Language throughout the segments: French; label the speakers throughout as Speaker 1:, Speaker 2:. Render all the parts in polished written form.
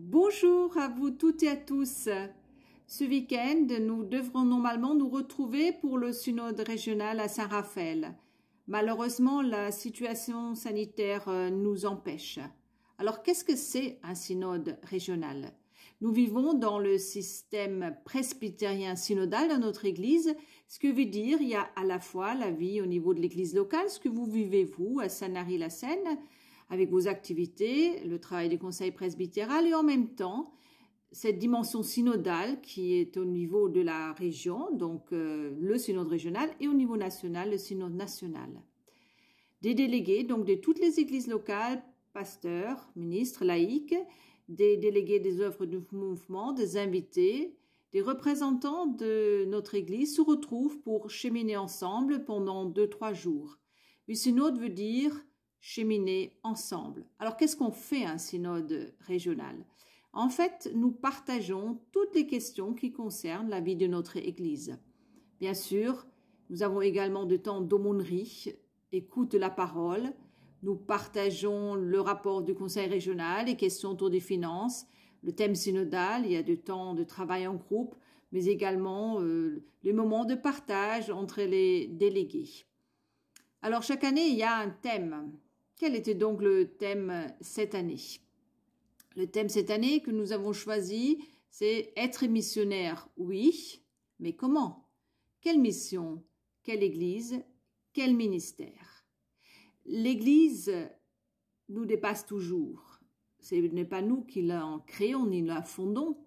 Speaker 1: Bonjour à vous toutes et à tous. Ce week-end, nous devrons normalement nous retrouver pour le synode régional à Saint-Raphaël. Malheureusement, la situation sanitaire nous empêche. Alors, qu'est-ce que c'est un synode régional? Nous vivons dans le système presbytérien synodal dans notre Église, ce que veut dire il y a à la fois la vie au niveau de l'Église locale, ce que vous vivez vous à Sanary-la-Seine, avec vos activités, le travail du conseil presbytéral et en même temps cette dimension synodale qui est au niveau de la région, donc le synode régional, et au niveau national, le synode national. Des délégués, donc de toutes les églises locales, pasteurs, ministres, laïcs, des délégués des œuvres du mouvement, des invités, des représentants de notre église se retrouvent pour cheminer ensemble pendant 2-3 jours. Le synode veut dire cheminer ensemble. Alors, qu'est-ce qu'on fait un synode régional? En fait, nous partageons toutes les questions qui concernent la vie de notre Église. Bien sûr, nous avons également de temps d'aumônerie, écoute de la parole. Nous partageons le rapport du Conseil régional, les questions autour des finances, le thème synodal, il y a de temps de travail en groupe, mais également les moments de partage entre les délégués. Alors, chaque année, il y a un thème. Quel était donc le thème cette année? Le thème cette année que nous avons choisi, c'est être missionnaire, oui, mais comment? Quelle mission? Quelle église? Quel ministère? L'église nous dépasse toujours. Ce n'est pas nous qui la créons ni la fondons.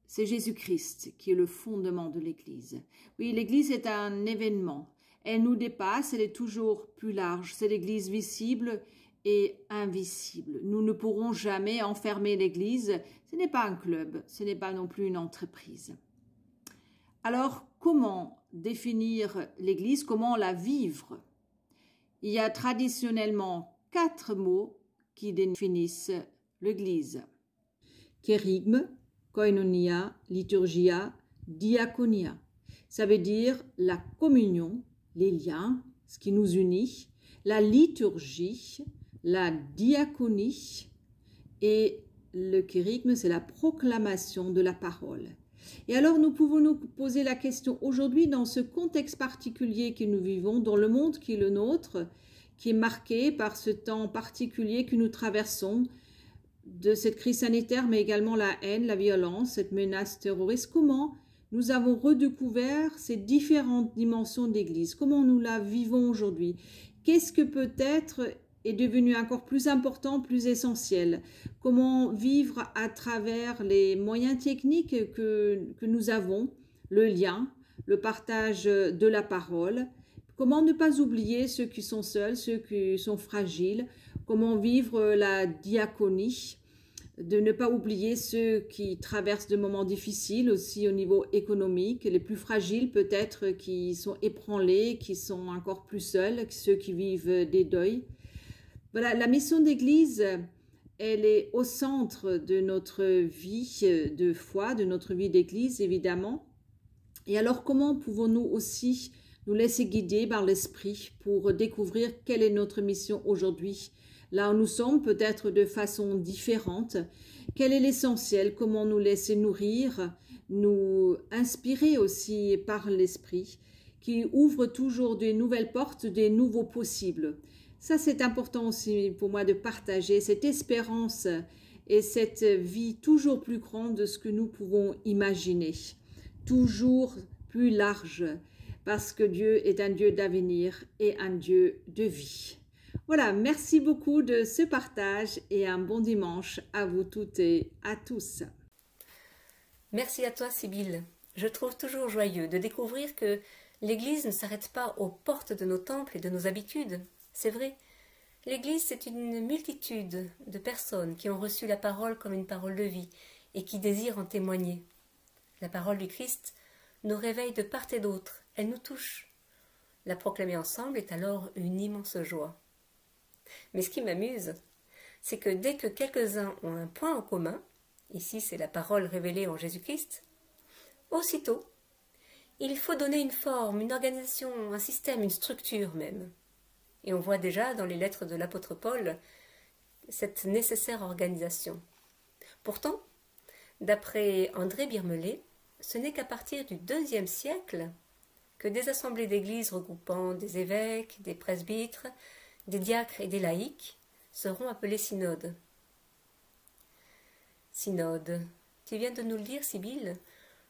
Speaker 1: C'est Jésus-Christ qui est le fondement de l'église. Oui, l'église est un événement. Elle nous dépasse, elle est toujours plus large. C'est l'église visible et invisible. Nous ne pourrons jamais enfermer l'église. Ce n'est pas un club, ce n'est pas non plus une entreprise. Alors, comment définir l'église? Comment la vivre? Il y a traditionnellement 4 mots qui définissent l'église. Kérygme, koinonia, liturgia, diaconia. Ça veut dire la communion, les liens, ce qui nous unit, la liturgie, la diaconie et le kérygme, c'est la proclamation de la parole. Et alors nous pouvons nous poser la question aujourd'hui dans ce contexte particulier que nous vivons, dans le monde qui est le nôtre, qui est marqué par ce temps particulier que nous traversons, de cette crise sanitaire, mais également la haine, la violence, cette menace terroriste. Comment nous avons redécouvert ces différentes dimensions d'Église? Comment nous la vivons aujourd'hui? Qu'est-ce que peut-être est devenu encore plus important, plus essentiel? Comment vivre à travers les moyens techniques que nous avons, le lien, le partage de la parole? Comment ne pas oublier ceux qui sont seuls, ceux qui sont fragiles? Comment vivre la diaconie? De ne pas oublier ceux qui traversent de moments difficiles aussi au niveau économique, les plus fragiles peut-être qui sont ébranlés, qui sont encore plus seuls, ceux qui vivent des deuils. Voilà, la mission d'église, elle est au centre de notre vie de foi, de notre vie d'église évidemment. Et alors comment pouvons-nous aussi nous laisser guider par l'esprit pour découvrir quelle est notre mission aujourd'hui? Là où nous sommes, peut-être de façon différente. Quel est l'essentiel? Comment nous laisser nourrir, nous inspirer aussi par l'esprit, qui ouvre toujours de nouvelles portes, des nouveaux possibles. Ça, c'est important aussi pour moi de partager cette espérance et cette vie toujours plus grande de ce que nous pouvons imaginer. Toujours plus large, parce que Dieu est un Dieu d'avenir et un Dieu de vie. Voilà, merci beaucoup de ce partage et un bon dimanche à vous toutes et à tous.
Speaker 2: Merci à toi, Sibylle. Je trouve toujours joyeux de découvrir que l'Église ne s'arrête pas aux portes de nos temples et de nos habitudes. C'est vrai, l'Église, c'est une multitude de personnes qui ont reçu la parole comme une parole de vie et qui désirent en témoigner. La parole du Christ nous réveille de part et d'autre, elle nous touche. La proclamer ensemble est alors une immense joie. Mais ce qui m'amuse, c'est que dès que quelques-uns ont un point en commun, ici c'est la parole révélée en Jésus-Christ, aussitôt, il faut donner une forme, une organisation, un système, une structure même. Et on voit déjà dans les lettres de l'apôtre Paul cette nécessaire organisation. Pourtant, d'après André Birmelet, ce n'est qu'à partir du IIe siècle que des assemblées d'église regroupant des évêques, des presbytres, des diacres et des laïcs seront appelés synodes. Synode. Tu viens de nous le dire, Sibylle.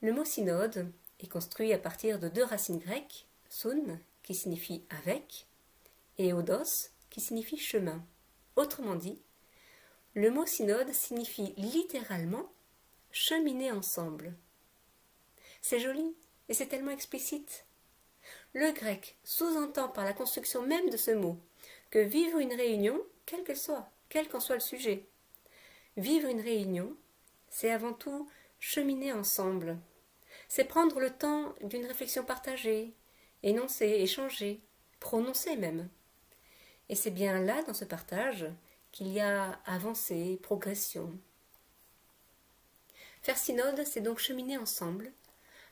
Speaker 2: Le mot synode est construit à partir de deux racines grecques, sun, qui signifie avec, et odos, qui signifie chemin. Autrement dit, le mot synode signifie littéralement cheminer ensemble. C'est joli et c'est tellement explicite. Le grec sous-entend par la construction même de ce mot que vivre une réunion, quel qu'en soit le sujet, vivre une réunion, c'est avant tout cheminer ensemble. C'est prendre le temps d'une réflexion partagée, énoncer, échanger, prononcer même. Et c'est bien là, dans ce partage, qu'il y a avancée, progression. Faire synode, c'est donc cheminer ensemble,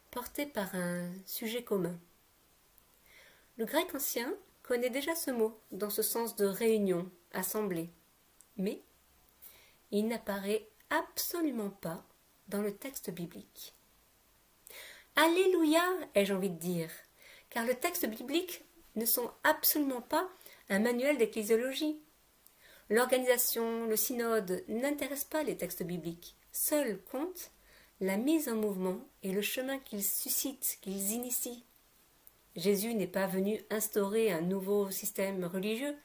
Speaker 2: porté par un sujet commun. Le grec ancien connaît déjà ce mot dans ce sens de réunion, assemblée, mais il n'apparaît absolument pas dans le texte biblique. Alléluia, ai-je envie de dire, car le texte biblique ne sont absolument pas un manuel d'ecclésiologie. L'organisation, le synode n'intéressent pas les textes bibliques. Seul compte la mise en mouvement et le chemin qu'ils suscitent, qu'ils initient. Jésus n'est pas venu instaurer un nouveau système religieux.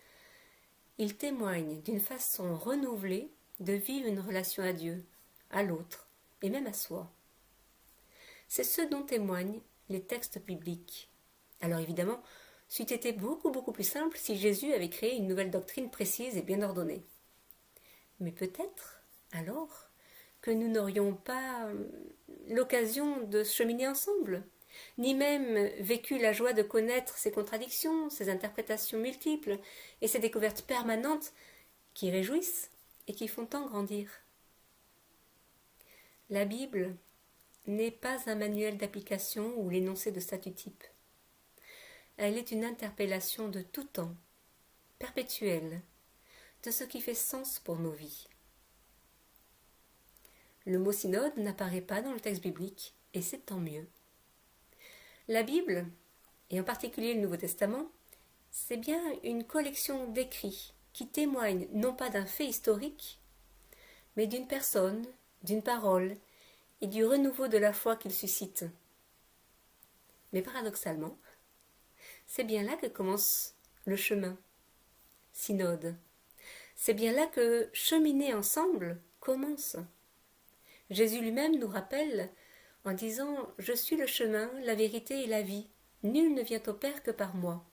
Speaker 2: Il témoigne d'une façon renouvelée de vivre une relation à Dieu, à l'autre et même à soi. C'est ce dont témoignent les textes bibliques. Alors évidemment, c'eût été beaucoup plus simple si Jésus avait créé une nouvelle doctrine précise et bien ordonnée. Mais peut-être, alors, que nous n'aurions pas l'occasion de cheminer ensemble, ni même vécu la joie de connaître ces contradictions, ces interprétations multiples et ces découvertes permanentes qui réjouissent et qui font tant grandir. La Bible n'est pas un manuel d'application ou l'énoncé de statut type. Elle est une interpellation de tout temps, perpétuelle, de ce qui fait sens pour nos vies. Le mot synode n'apparaît pas dans le texte biblique, et c'est tant mieux. La Bible, et en particulier le Nouveau Testament, c'est bien une collection d'écrits qui témoignent non pas d'un fait historique, mais d'une personne, d'une parole et du renouveau de la foi qu'il suscite. Mais paradoxalement, c'est bien là que commence le chemin, synode. C'est bien là que cheminer ensemble commence. Jésus lui-même nous rappelle en disant « Je suis le chemin, la vérité et la vie. Nul ne vient au Père que par moi. »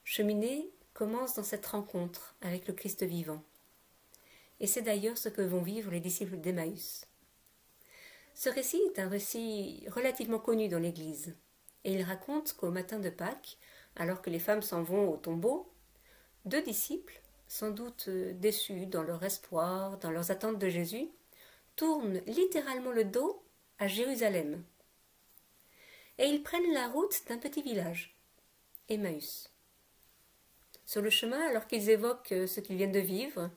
Speaker 2: Cheminer commence dans cette rencontre avec le Christ vivant. Et c'est d'ailleurs ce que vont vivre les disciples d'Emmaüs. Ce récit est un récit relativement connu dans l'Église. Et il raconte qu'au matin de Pâques, alors que les femmes s'en vont au tombeau, deux disciples, sans doute déçus dans leur espoir, dans leurs attentes de Jésus, tournent littéralement le dos à Jérusalem. Et ils prennent la route d'un petit village, Emmaüs. Sur le chemin, alors qu'ils évoquent ce qu'ils viennent de vivre,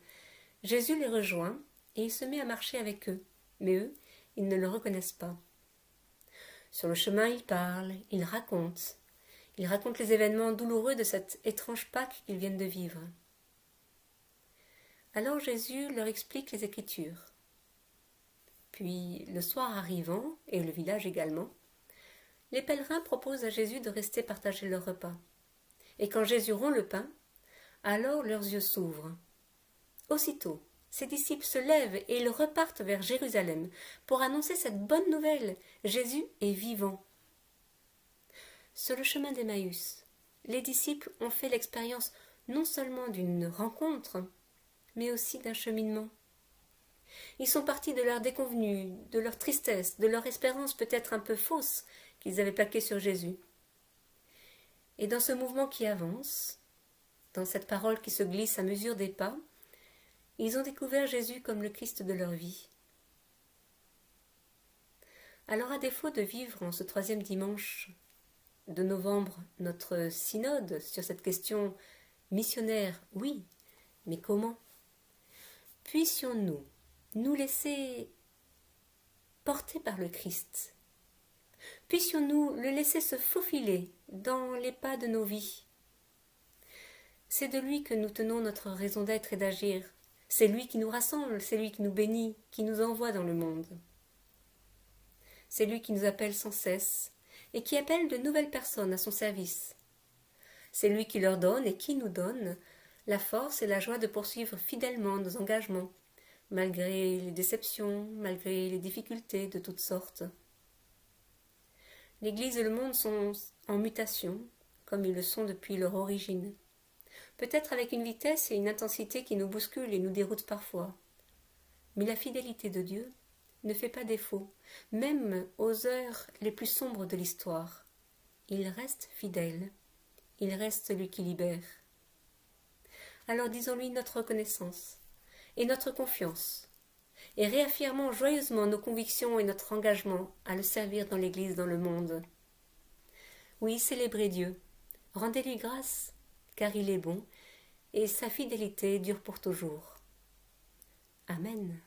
Speaker 2: Jésus les rejoint et il se met à marcher avec eux, mais eux, ils ne le reconnaissent pas. Sur le chemin, il parle, il raconte les événements douloureux de cette étrange Pâque qu'ils viennent de vivre. Alors Jésus leur explique les Écritures. Puis, le soir arrivant, et le village également, les pèlerins proposent à Jésus de rester partager leur repas. Et quand Jésus rompt le pain, alors leurs yeux s'ouvrent. Aussitôt, ses disciples se lèvent et ils repartent vers Jérusalem pour annoncer cette bonne nouvelle. Jésus est vivant. Sur le chemin d'Emmaüs, les disciples ont fait l'expérience non seulement d'une rencontre, mais aussi d'un cheminement. Ils sont partis de leur déconvenue, de leur tristesse, de leur espérance peut-être un peu fausse qu'ils avaient plaquée sur Jésus. Et dans ce mouvement qui avance, dans cette parole qui se glisse à mesure des pas, ils ont découvert Jésus comme le Christ de leur vie. Alors à défaut de vivre en ce 3e dimanche de novembre notre synode sur cette question missionnaire, oui, mais comment ? puissions-nous nous laisser porter par le Christ. Puissions-nous le laisser se faufiler dans les pas de nos vies. C'est de lui que nous tenons notre raison d'être et d'agir. C'est lui qui nous rassemble, c'est lui qui nous bénit, qui nous envoie dans le monde. C'est lui qui nous appelle sans cesse et qui appelle de nouvelles personnes à son service. C'est lui qui leur donne et qui nous donne la force et la joie de poursuivre fidèlement nos engagements, malgré les déceptions, malgré les difficultés de toutes sortes. L'Église et le monde sont en mutation, comme ils le sont depuis leur origine. Peut-être avec une vitesse et une intensité qui nous bousculent et nous déroutent parfois. Mais la fidélité de Dieu ne fait pas défaut, même aux heures les plus sombres de l'histoire. Il reste fidèle, il reste celui qui libère. Alors disons-lui notre reconnaissance et notre confiance, et réaffirmons joyeusement nos convictions et notre engagement à le servir dans l'Église, dans le monde. Oui, célébrez Dieu, rendez-lui grâce, car il est bon, et sa fidélité dure pour toujours. Amen.